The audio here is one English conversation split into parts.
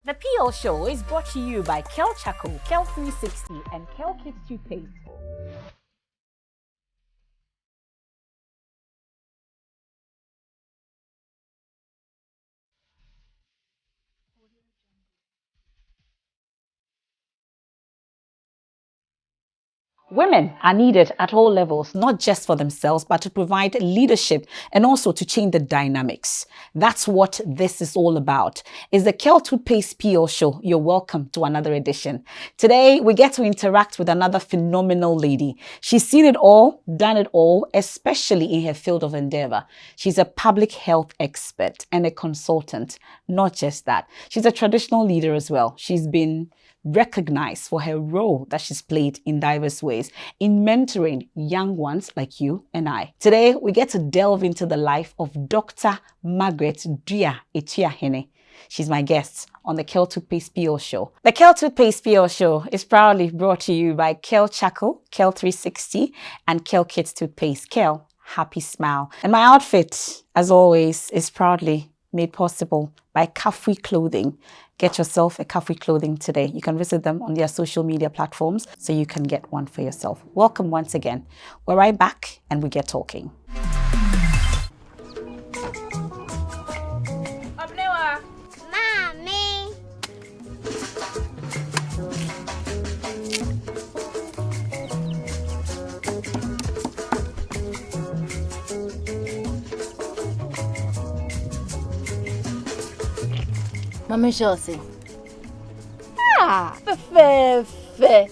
The PL Show is brought to you by Kel Chaco, Kel 360, and Kel Kids Toothpaste. Women are needed at all levels, not just for themselves, but to provide leadership and also to change the dynamics. That's what this is all about. It's the Kel Toothpaste PL Show. You're welcome to another edition. Today, we get to interact with another phenomenal lady. She's seen it all, done it all, especially in her field of endeavor. She's a public health expert and a consultant. Not just that, she's a traditional leader as well. She's been recognized for her role that she's played in diverse ways in mentoring young ones like you and I. Today, we get to delve into the life of Dr. Margaret Duah Atuahene. She's my guest on the Kel Toothpaste PL Show. The Kel Toothpaste PL Show is proudly brought to you by Kel Chaco, Kel 360, and Kel Kids Toothpaste. Kel, happy smile. And my outfit, as always, is proudly made possible by Kafui Clothing. Get yourself a Kafui Clothing today. You can visit them on their social media platforms so you can get one for yourself. Welcome once again. We're right back and we get talking. Mommy. Mama Josie. Fe.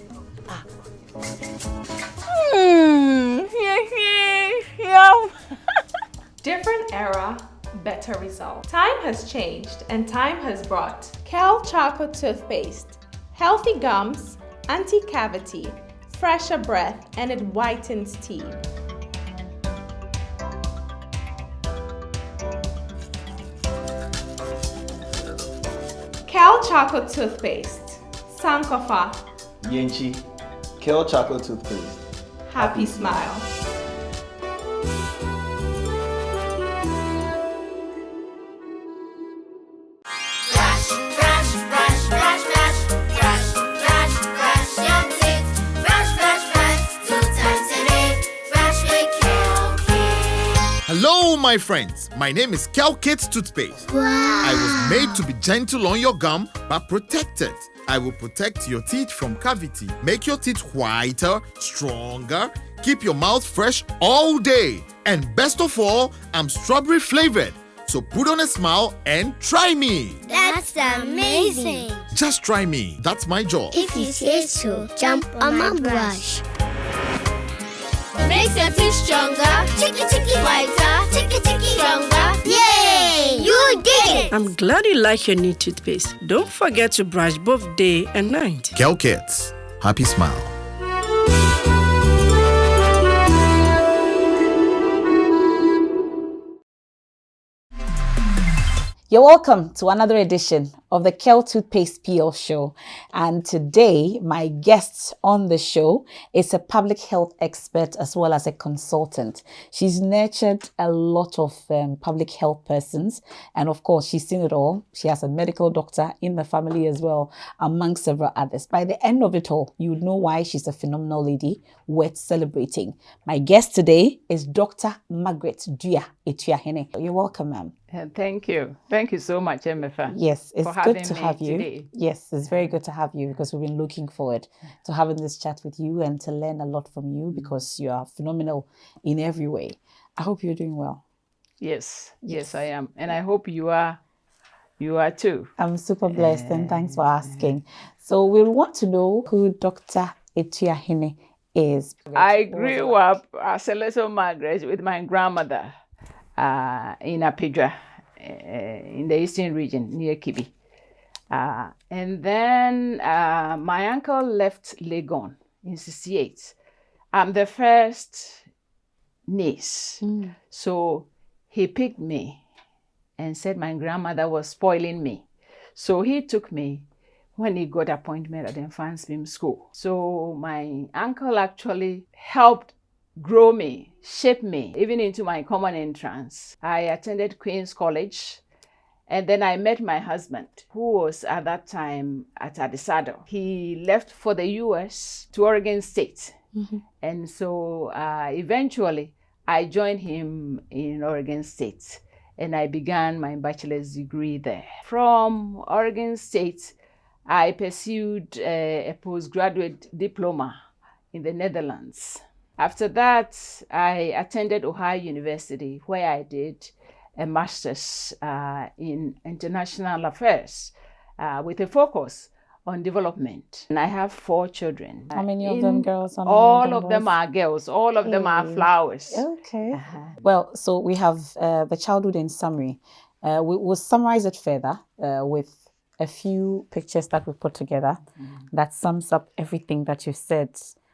Different era, better result. Time has changed and time has brought Kel Chaco toothpaste, healthy gums, anti-cavity, fresher breath, and it whitens teeth. Kel Chaco toothpaste, Sankofa, Yenchi, Kel Chocolate Toothpaste. happy smile. Brush your teeth. Brush 2 times a day. Brush with Kel Kids. Hello, my friends. My name is Kel Kids Toothpaste. I was made to be gentle on your gum, but protected. I will protect your teeth from cavity, make your teeth whiter, stronger, keep your mouth fresh all day. And best of all, I'm strawberry flavored. So put on a smile and try me. That's amazing. Just try me. That's my job. If you say so, jump on my brush. Makes your teeth stronger, chicky whiter, chicky stronger. Yay! You did it! I'm glad you like your new toothpaste. Don't forget to brush both day and night. Kel Kids, happy smile. You're welcome to another edition of the Kel Toothpaste PL Show. And today, my guest on the show is a public health expert as well as a consultant. She's nurtured a lot of public health persons. And of course, she's seen it all. She has a medical doctor in the family as well, among several others. By the end of it all, you know why she's a phenomenal lady worth celebrating. My guest today is Dr. Margaret Duah Atuahene. You're welcome, ma'am. Thank you. Thank you so much, Emefa. Yes, it's for good having to me have you. today. Yes, it's very good to have you because we've been looking forward to having this chat with you and to learn a lot from you because you are phenomenal in every way. I hope you're doing well. Yes, I am. And I hope you are too. I'm super blessed and thanks for asking. So we want to know who Dr. Atuahene is. I grew up as a little Margaret with my grandmother in Apawu, in the eastern region near Kibi. And then my uncle left Legon in 1968. I'm the first niece. So he picked me and said my grandmother was spoiling me. So he took me when he got appointment at the Infant Swim School. So my uncle actually helped grow me, shape me, even into my common entrance. I attended Queen's College And then I met my husband, who was at that time at Adisado. He left for the US to Oregon State. And so eventually I joined him in Oregon State, and I began my bachelor's degree there. From Oregon State, I pursued a postgraduate diploma in the Netherlands. After that, I attended Ohio University, where I did a master's in international affairs with a focus on development. And I have 4 children. How many of them girls? How many All them of them boys? are girls. All of them are flowers. Okay. Well, so we have the childhood in summary. We'll summarize it further with a few pictures that we put together that sums up everything that you said.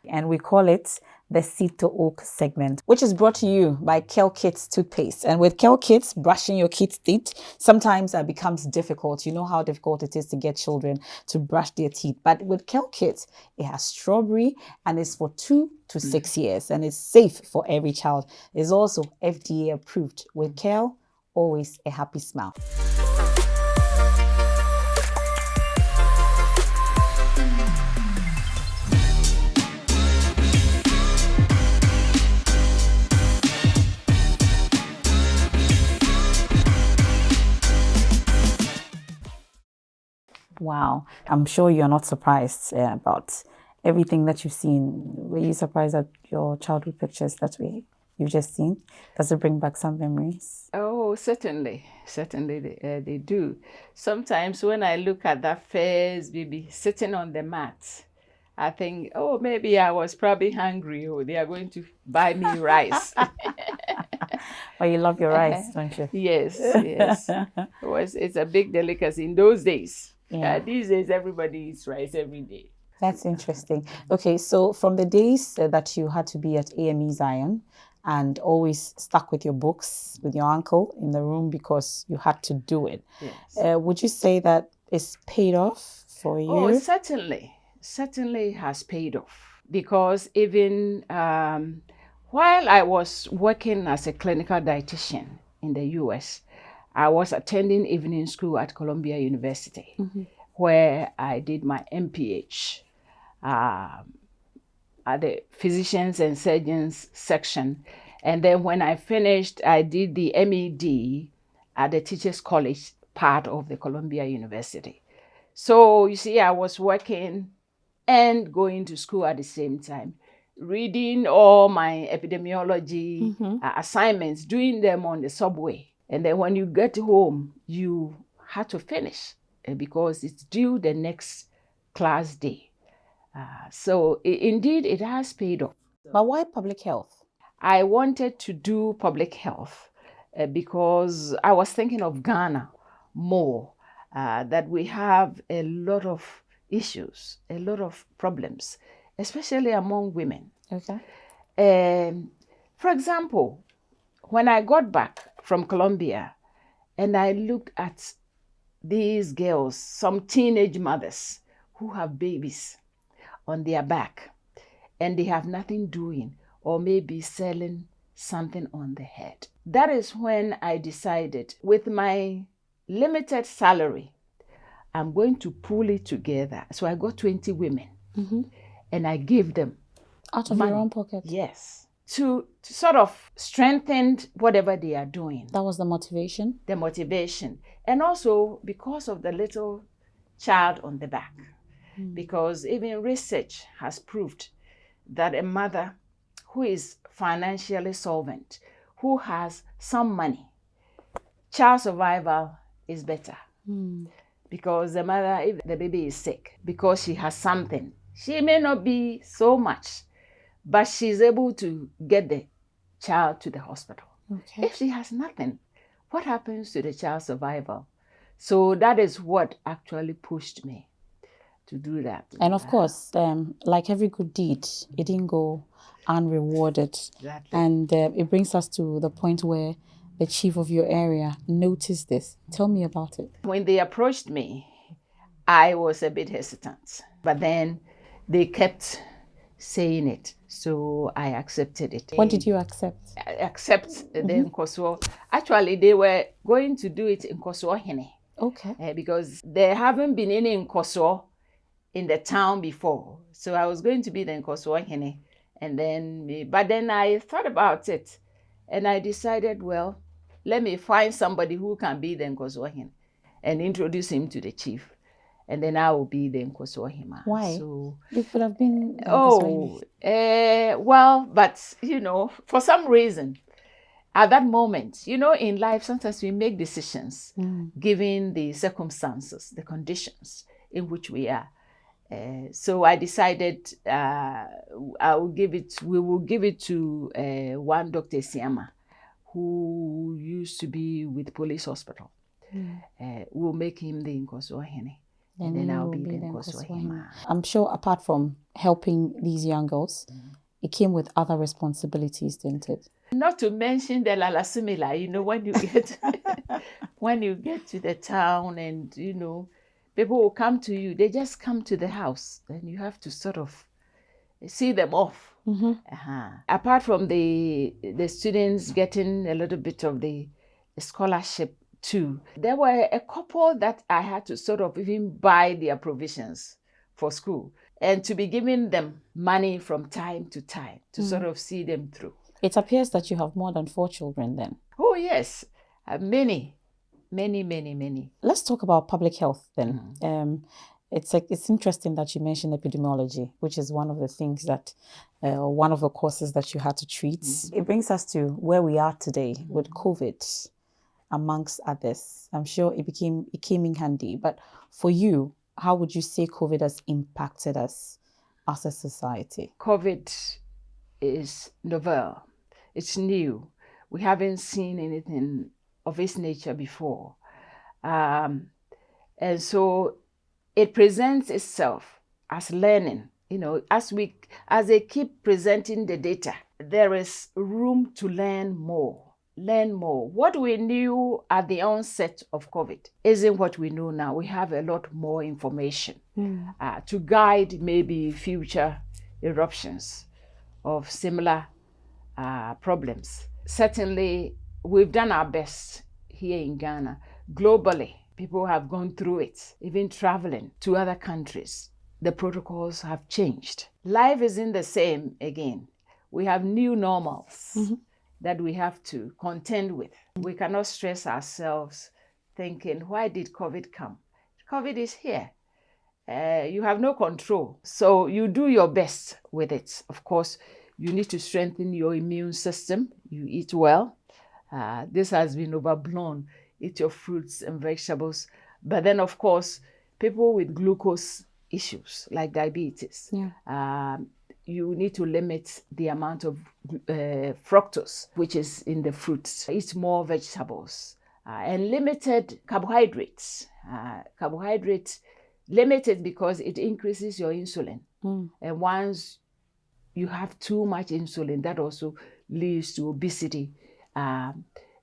And we call it the Seed to Oak segment, which is brought to you by Kel Kids toothpaste. And with Kel Kids, brushing your kids' teeth sometimes becomes difficult. You know how difficult it is to get children to brush their teeth. But with Kel Kids, it has strawberry and it's for 2 to 6 years and it's safe for every child. It's also FDA approved. With Kel, always a happy smile. Wow, I'm sure you're not surprised about everything that you've seen. Were you surprised at your childhood pictures that you've just seen? Does it bring back some memories? Oh, certainly. Certainly they do. Sometimes when I look at that first baby sitting on the mat, I think, oh, maybe I was probably hungry or they are going to buy me rice. Well, you love your rice, don't you? Yes, yes. It's a big delicacy in those days. Yeah. These days, everybody eats rice every day. That's interesting. Okay, so from the days that you had to be at AME Zion and always stuck with your books, with your uncle in the room because you had to do it, Yes. would you say that it's paid off for you? Oh, certainly. Certainly has paid off. Because even while I was working as a clinical dietitian in the US, I was attending evening school at Columbia University, where I did my MPH at the physicians and surgeons section. And then when I finished, I did the MED at the Teachers College part of the Columbia University. So you see, I was working and going to school at the same time, reading all my epidemiology assignments, doing them on the subway. And then when you get home, you have to finish because it's due the next class day. So indeed, it has paid off. But why public health? I wanted to do public health because I was thinking of Ghana more, that we have a lot of issues, a lot of problems, especially among women. Okay. For example, when I got back from Colombia and I looked at these girls, some teenage mothers who have babies on their back and they have nothing doing or maybe selling something on the head. That is when I decided with my limited salary, I'm going to pull it together. So I got 20 women and I gave them Out of money. your own pocket? Yes. To sort of strengthen whatever they are doing. That was the motivation? The motivation. And also because of the little child on the back. Because even research has proved that a mother who is financially solvent, who has some money, child survival is better. Because the mother, if the baby is sick, because she has something, she may not be so much, but she's able to get the child to the hospital. Okay. If she has nothing, what happens to the child's survival? So that is what actually pushed me to do that. And of course, like every good deed, it didn't go unrewarded. Exactly. And it brings us to the point where the chief of your area noticed this. Tell me about it. When they approached me, I was a bit hesitant, but then they kept saying it, so I accepted it. What did you accept? Accept then? Because I Actually, they were going to do it in Kosoahene Okay. because there haven't been any in Kosovo in the town before. So I was going to be the Kosoahene. And then, but then I thought about it and I decided, well, let me find somebody who can be the Kosoahene and introduce him to the chief. And then I will be the Nkoswahima. Why? So, You could have been. well, but for some reason, at that moment, in life, sometimes we make decisions given the circumstances, the conditions in which we are. So I decided we will give it to one Dr. Siama, who used to be with police hospital. We'll make him the Nkoswahene. And then I'll be the Nkoswahima. I'm sure apart from helping these young girls, it came with other responsibilities, didn't it? Not to mention the Lalasumila, when you get to the town and, people will come to you, they just come to the house and you have to sort of see them off. Apart from the students getting a little bit of the scholarship too, there were a couple that I had to sort of even buy their provisions for school and to be giving them money from time to time to sort of see them through. It appears that you have more than 4 children then. Oh yes, many. Let's talk about public health then. It's interesting that you mentioned epidemiology, which is one of the things that, one of the courses that you had to treat. It brings us to where we are today with COVID, amongst others. I'm sure it came in handy. But for you, how would you say COVID has impacted us as a society? COVID is novel. It's new. We haven't seen anything of its nature before. And so it presents itself as learning. As they keep presenting the data, there is room to learn more. What we knew at the onset of COVID isn't what we know now. We have a lot more information to guide maybe future eruptions of similar problems. Certainly, we've done our best here in Ghana. Globally, people have gone through it, even traveling to other countries. The protocols have changed. Life isn't the same again. We have new normals that we have to contend with. We cannot stress ourselves thinking, why did COVID come? COVID is here. You have no control. So you do your best with it. Of course, you need to strengthen your immune system. You eat well. This has been overblown. Eat your fruits and vegetables. But then, of course, people with glucose issues like diabetes, you need to limit the amount of fructose, which is in the fruits. Eat more vegetables and limited carbohydrates. Carbohydrates limited because it increases your insulin. And once you have too much insulin, that also leads to obesity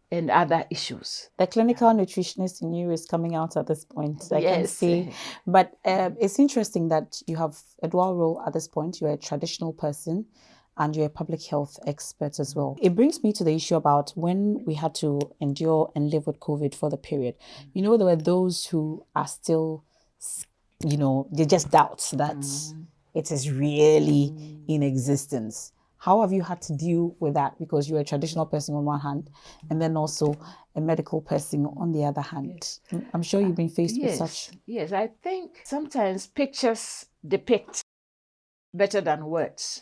and other issues. The clinical nutritionist in you is coming out at this point, I can Yes. see. But it's interesting that you have a dual role at this point. You're a traditional person and you're a public health expert as well. It brings me to the issue about when we had to endure and live with COVID for the period. There were those who are still, they just doubt that it is really in existence. How have you had to deal with that? Because you're a traditional person on one hand, and then also a medical person on the other hand. I'm sure you've been faced with such. Yes, I think sometimes pictures depict better than words.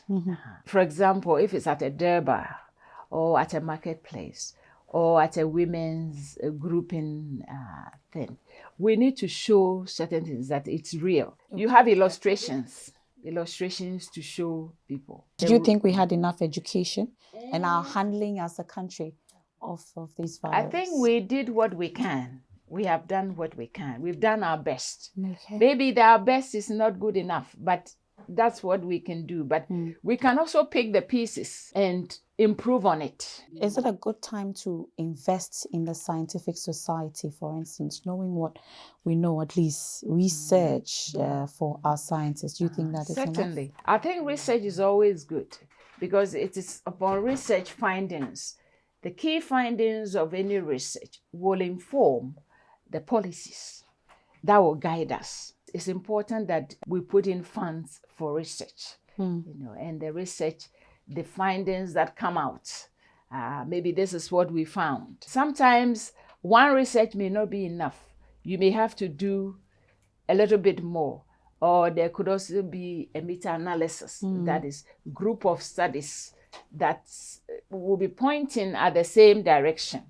For example, if it's at a durbar or at a marketplace or at a women's grouping thing, we need to show certain things that it's real. You have illustrations to show people. Do you think we had enough education and our handling as a country of these viruses? I think we did what we can. We have done what we can. We've done our best. Okay. Maybe our best is not good enough, but that's what we can do. But we can also pick the pieces and improve on it. Is it a good time to invest in the scientific society, for instance, knowing what we know, at least research for our scientists? Do you think that is Certainly. enough? I think research is always good because it is upon research findings The key findings of any research will inform the policies that will guide us. It's important that we put in funds for research, and the research, the findings that come out. Maybe this is what we found. Sometimes one research may not be enough. You may have to do a little bit more, or there could also be a meta-analysis, that is group of studies that will be pointing at the same direction.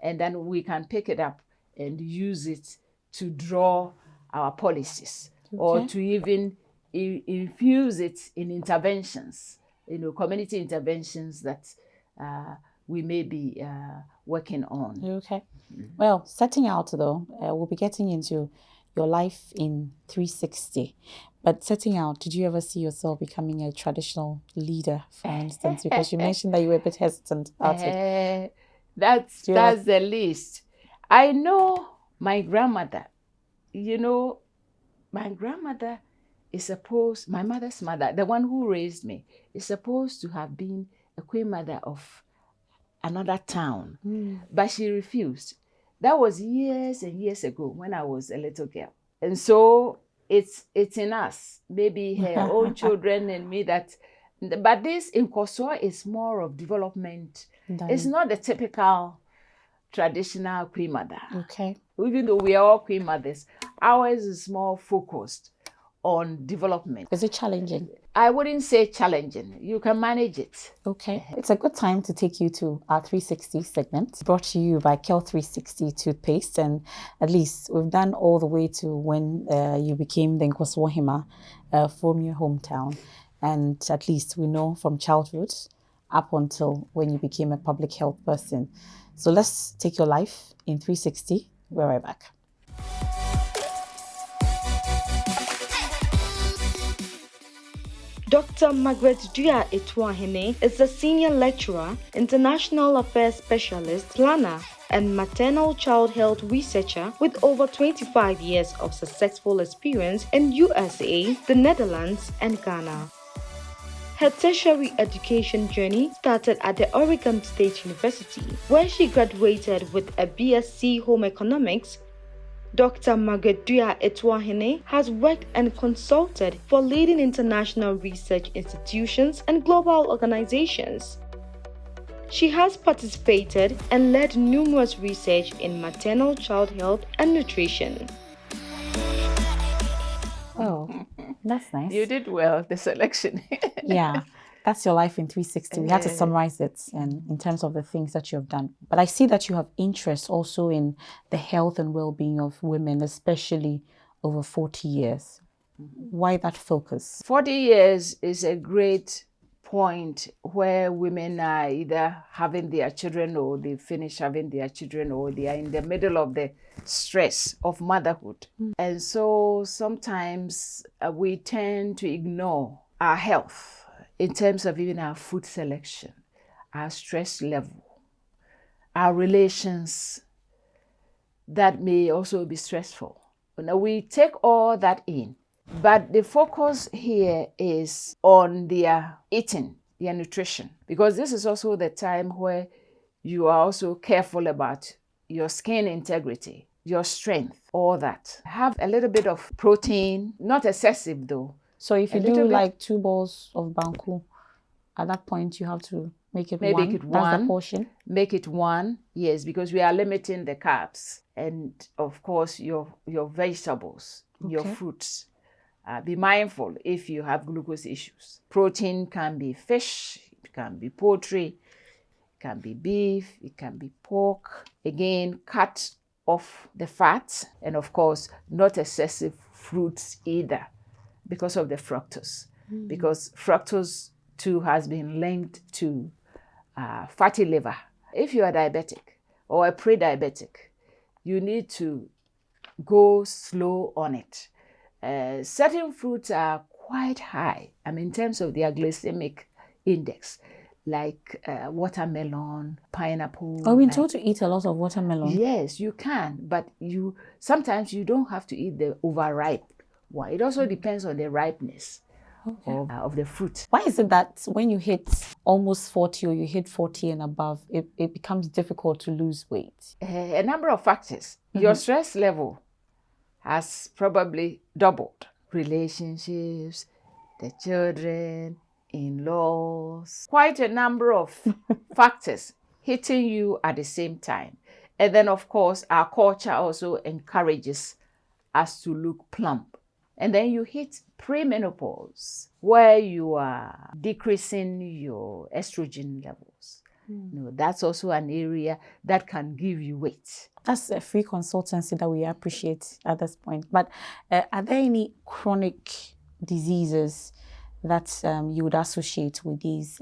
And then we can pick it up and use it to draw our policies, or to even infuse it in interventions, community interventions that we may be working on. Okay. Well, setting out though, we'll be getting into your life in 360. But setting out, did you ever see yourself becoming a traditional leader, for instance? Because you mentioned that you were a bit hesitant about it. That's the least. I know my grandmother. My grandmother is supposed, my mother's mother, the one who raised me, is supposed to have been a queen mother of another town. But she refused. That was years and years ago when I was a little girl. And so it's in us, maybe her own children and me, but this in Kosovo is more of development. It's not the typical traditional queen mother. Okay. Even though we are all queen mothers, ours is more focused on development. Is it challenging? I wouldn't say challenging. You can manage it. Okay. It's a good time to take you to our 360 segment, brought to you by Kel 360 toothpaste. And at least we've done all the way to when you became the Nkoswahima from your hometown. And at least we know from childhood up until when you became a public health person. So let's take your life in 360. We're right back. Dr. Margaret Duah Atuahene is a senior lecturer, international affairs specialist, planner, and maternal child health researcher with over 25 years of successful experience in USA, the Netherlands, and Ghana. Her tertiary education journey started at the Oregon State University, where she graduated with a BSc Home Economics. Dr. Margaret Duah Atuahene has worked and consulted for leading international research institutions and global organizations. She has participated and led numerous research in maternal child health and nutrition. Oh, that's nice. You did well, the selection. Yeah, that's your life in 360. We had to summarize it in terms of the things that you have done. But I see that you have interest also in the health and well-being of women, especially over 40 years. Why that focus? 40 years is a great point where women are either having their children, or they finish having their children, or they are in the middle of the stress of motherhood. And so sometimes we tend to ignore our health in terms of even our food selection, our stress level, our relations that may also be stressful. Now we take all that in, but the focus here is on their eating, their nutrition, because this is also the time where you are also careful about your skin integrity, your strength, all that. Have a little bit of protein, not excessive though. So if you do like 2 bowls of banku, at that point you have to make it Maybe one. make it That's one. the portion. Make it one, yes, because we are limiting the carbs. And of course, your vegetables, your fruits. Be mindful if you have glucose issues. Protein can be fish, it can be poultry, it can be beef, it can be pork. Again, cut off the fats, and of course, not excessive fruits either because of the fructose. Because fructose too has been linked to fatty liver. If you are diabetic or a pre-diabetic, you need to go slow on it. Certain fruits are quite high, in terms of their glycemic index, like watermelon, pineapple. Are we told to eat a lot of watermelon? Yes, you can, but sometimes you don't have to eat the overripe one. It also depends on the ripeness of the fruit. Why is it that when you hit almost 40 or you hit 40 and above, it becomes difficult to lose weight? A number of factors. Your stress level has probably doubled. Relationships, the children, in-laws, quite a number of factors hitting you at the same time. And then, of course, our culture also encourages us to look plump. And then you hit premenopause, where you are decreasing your estrogen levels. That's also an area that can give you weight. That's a free consultancy that we appreciate at this point. But are there any chronic diseases that you would associate with these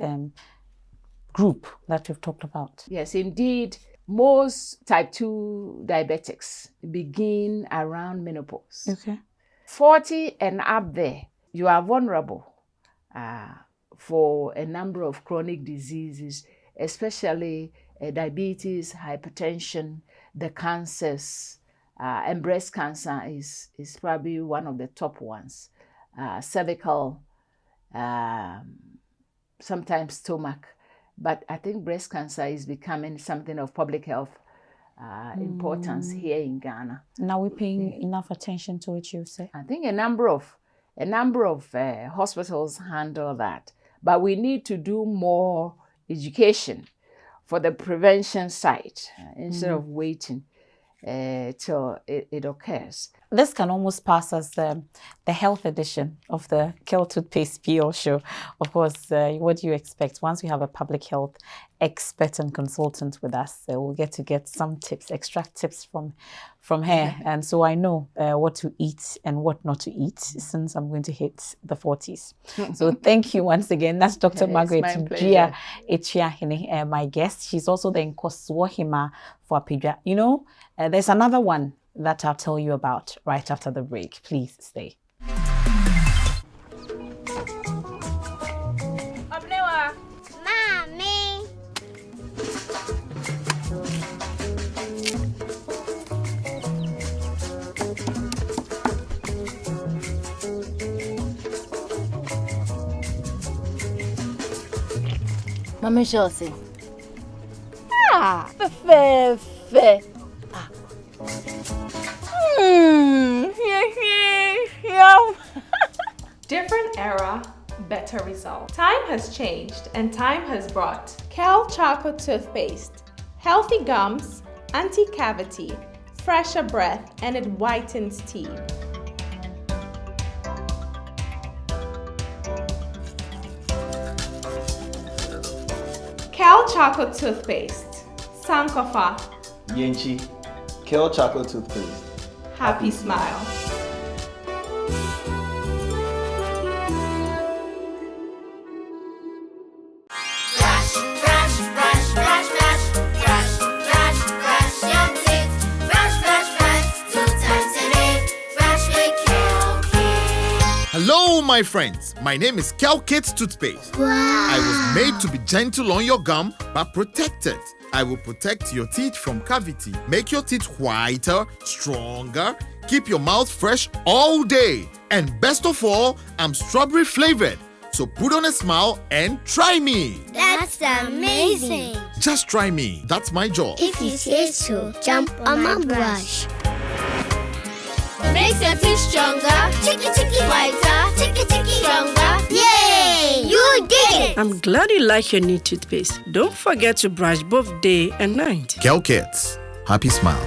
group that we've talked about? Yes, indeed. Most type 2 diabetics begin around menopause. Okay. 40 and up there, you are vulnerable for a number of chronic diseases, especially diabetes, hypertension, the cancers, and breast cancer is probably one of the top ones. Cervical, sometimes stomach. But I think breast cancer is becoming something of public health importance here in Ghana. Now we're paying enough attention to it, you say? I think a number of hospitals handle that, but we need to do more education for the prevention side instead of waiting till it occurs. This can almost pass as the health edition of the Kel Toothpaste PL show. Of course, what do you expect? Once we have a public health expert and consultant with us, we'll get some tips, extract tips from her. And so I know what to eat and what not to eat since I'm going to hit the 40s. So thank you once again. That's Dr. Margaret Duah Atuahene, my guest. She's also the Nkoswohima for Apidra. You know, there's another one that I'll tell you about right after the break. Please stay. Mommy. Mama Josie. Fe. Different era, better result. Time has changed and time has brought Kel Charcoal Toothpaste. Healthy gums, anti-cavity, fresher breath, and it whitens teeth. Kel Charcoal Toothpaste. Sankofa. Yenchi, Kel Chocolate Toothpaste. Happy smile. Brush, brush, brush, brush, brush, brush, brush, brush your teeth. Brush, brush, brush, 2 times a day. Brush with Kel. Hello, my friends. My name is Kel Kids Toothpaste. I was made to be gentle on your gum, but protected. I will protect your teeth from cavity, make your teeth whiter, stronger, keep your mouth fresh all day. And best of all, I'm strawberry flavored. So put on a smile and try me. That's amazing. Just try me. That's my job. If you say so, jump on my brush. It makes your teeth stronger, chicky whiter, chicky stronger. Yay! You did it! I'm glad you like your new toothpaste. Don't forget to brush both day and night. Kel Kids, happy smile.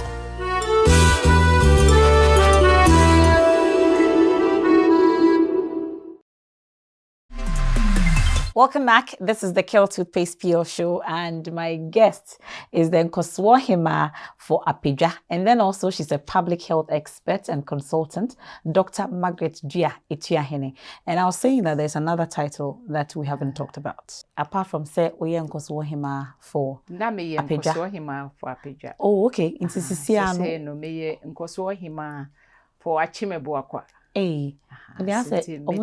Welcome back. This is the Kel Toothpaste PL show, and my guest is the Nkoswohima for Apidra, and then also she's a public health expert and consultant, Dr. Margaret Duah Atuahene. And I was saying that there's another title that we haven't talked about, apart from say Oye Nkoswohima for Apidra. Oh, okay. Into Sisiano. No me Nkoswohima for Achimebuakwa. Eh.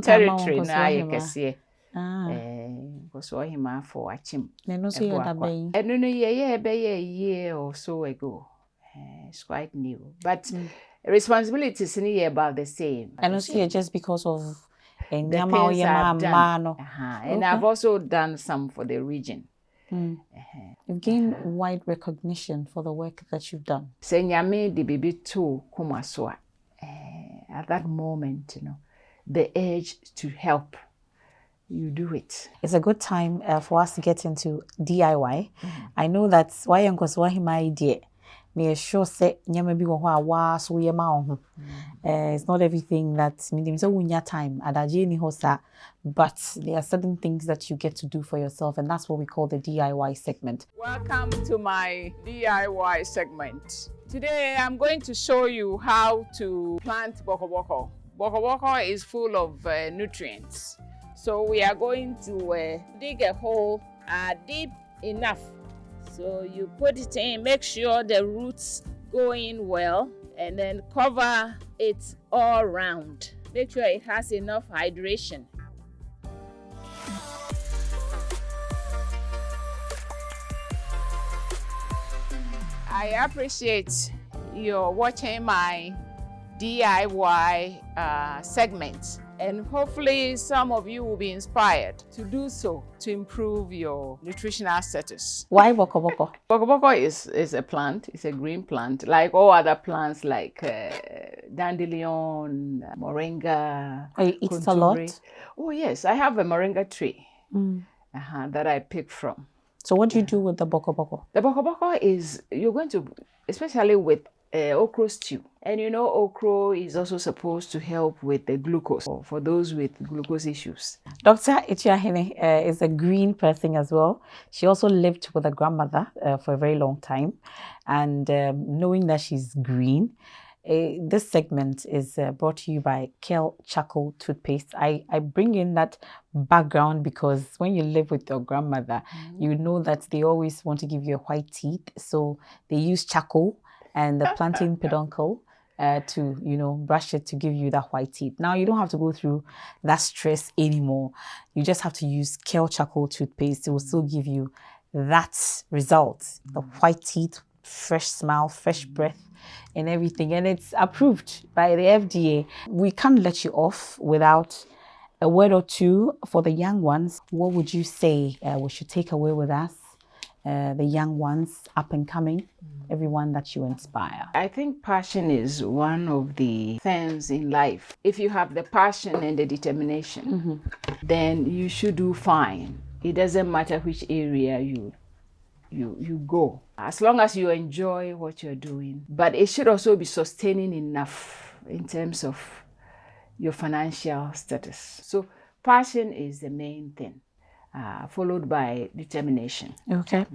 Territory na yekese. Nkoswohima for Achim. Neno so you're that bay. And no, a year or so ago. It's quite new. But responsibilities in here about the same. And also just because of the And things Yama Oyama I've done. Mano. And Okay. I've also done some for the region. You've gained wide recognition for the work that you've done. Say nyame de bibi to kumaswa. At that moment, the urge to help, you do it. It's a good time for us to get into DIY. I know that why Uncle Swahima idea. Me sure say nyama bi wo ho a wa so ye ma ho. It's not everything that means so unya time adaje ni ho sa, but there are certain things that you get to do for yourself, and that's what we call the DIY segment. Welcome to my DIY segment. Today I'm going to show you how to plant boko boko. Boko boko is full of nutrients. So we are going to dig a hole deep enough. So you put it in, make sure the roots go in well, and then cover it all round. Make sure it has enough hydration. I appreciate you watching my DIY segment, and hopefully some of you will be inspired to do so to improve your nutritional status. Why boko boko? Boko boko is a plant, it's a green plant, like all other plants like dandelion, moringa. Oh, you eat it a lot? Oh yes, I have a moringa tree that I pick from. So what do you do with the boko boko? The boko boko is, you're going to, especially with okra stew. And okra is also supposed to help with the glucose, for those with glucose issues. Dr. Atuahene is a green person as well. She also lived with a grandmother for a very long time. And knowing that she's green, this segment is brought to you by Kale Charcoal Toothpaste. I bring in that background because when you live with your grandmother, you know that they always want to give you a white teeth. So they use charcoal and the plantain peduncle to, brush it to give you that white teeth. Now, you don't have to go through that stress anymore. You just have to use Kale Charcoal Toothpaste. It will still give you that result. The white teeth, fresh smile, fresh breath, and everything. And it's approved by the FDA. We can't let you off without a word or two for the young ones. What would you say we should take away with us? The young ones, up and coming, everyone that you inspire. I think passion is one of the things in life. If you have the passion and the determination, then you should do fine. It doesn't matter which area you go, as long as you enjoy what you're doing. But it should also be sustaining enough in terms of your financial status. So passion is the main thing, followed by determination. Okay.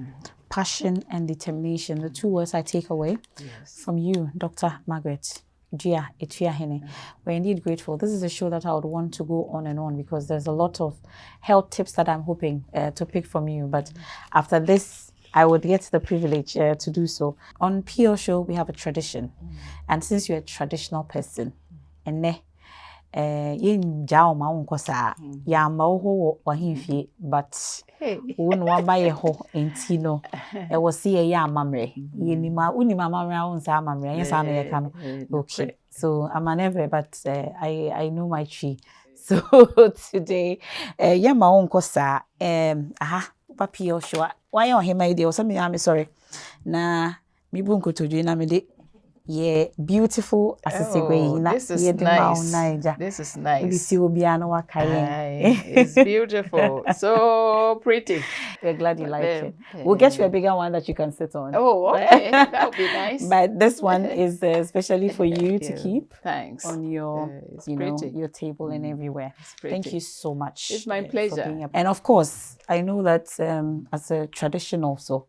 Passion and determination, the two words I take away from you, Dr. Margaret Duah Atuahene. We're indeed grateful. This is a show that I would want to go on and on because there's a lot of health tips that I'm hoping to pick from you. But after this, I would get the privilege to do so. On PO Show, we have a tradition. And since you're a traditional person, but when one buy a ho in Tino, I will see a yam mamre. Okay, so I'm an ever, but I know my tree. So today, Yama unko sa, Papi Show. Why on him idea or something? I'm sorry. Na mi bunko to do na me de. Yeah, beautiful as a segue. This is nice. This is nice. It's beautiful. So pretty. We're glad you like it. We'll get you a bigger one that you can sit on. Oh, okay. That would be nice. But this one is especially for you to keep. Thanks. On your, your table and everywhere. Thank you so much. It's my pleasure. And of course, I know that as a tradition also,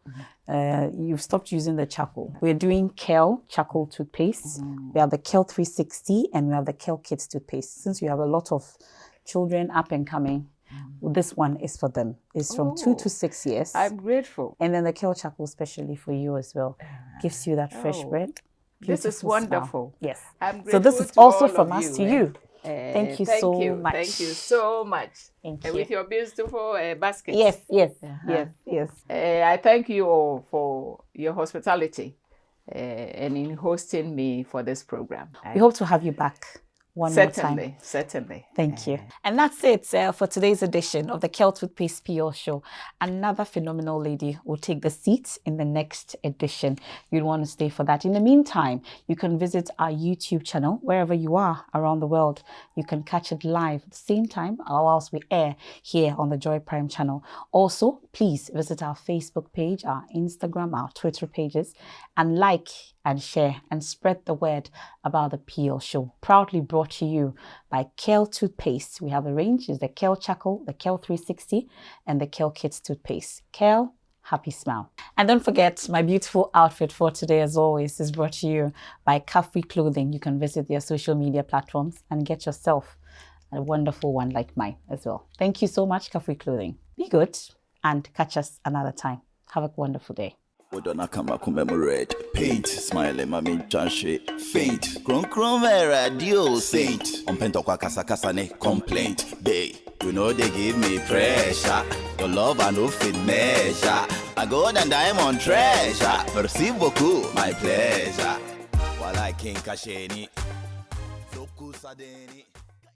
you've stopped using the charcoal. We're doing Kale Charcoal Toothpaste. We have the Kale 360 and we have the Kale Kids Toothpaste. Since you have a lot of children up and coming, this one is for them. It's from 2 to 6 years. I'm grateful. And then the Kale Charcoal, especially for you as well, gives you that fresh bread. This is wonderful. Smile. Yes. I'm grateful. So this is also from us to you. Thank you so much. Thank you so much. Thank you. With your beautiful basket. Yes. I thank you all for your hospitality and in hosting me for this program. We hope to have you back one more time? Certainly. Thank you. And that's it for today's edition of the Kel Toothpaste PL Show. Another phenomenal lady will take the seat in the next edition. You'd want to stay for that. In the meantime, you can visit our YouTube channel wherever you are around the world. You can catch it live at the same time whilst we air here on the Joy Prime channel. Also, please visit our Facebook page, our Instagram, our Twitter pages, and like and share and spread the word about the PL Show. Proudly brought to you by Kel Toothpaste. We have a range: is the Kel Charcoal, the Kel 360, and the Kel Kids Toothpaste. Kel, happy smile. And don't forget, my beautiful outfit for today, as always, is brought to you by Kafri Clothing. You can visit their social media platforms and get yourself a wonderful one like mine as well. Thank you so much, Kafri Clothing. Be good and catch us another time. Have a wonderful day. Odona kama commemorate. Paint, smile, mami chanche. Faint, kron radio saint. Ompento kwa kasa ne complaint. They, you know they give me pressure. Your love I no fit measure. I go and diamond treasure. Merci beaucoup, my pleasure. While I can't cash any. Soku sadeni.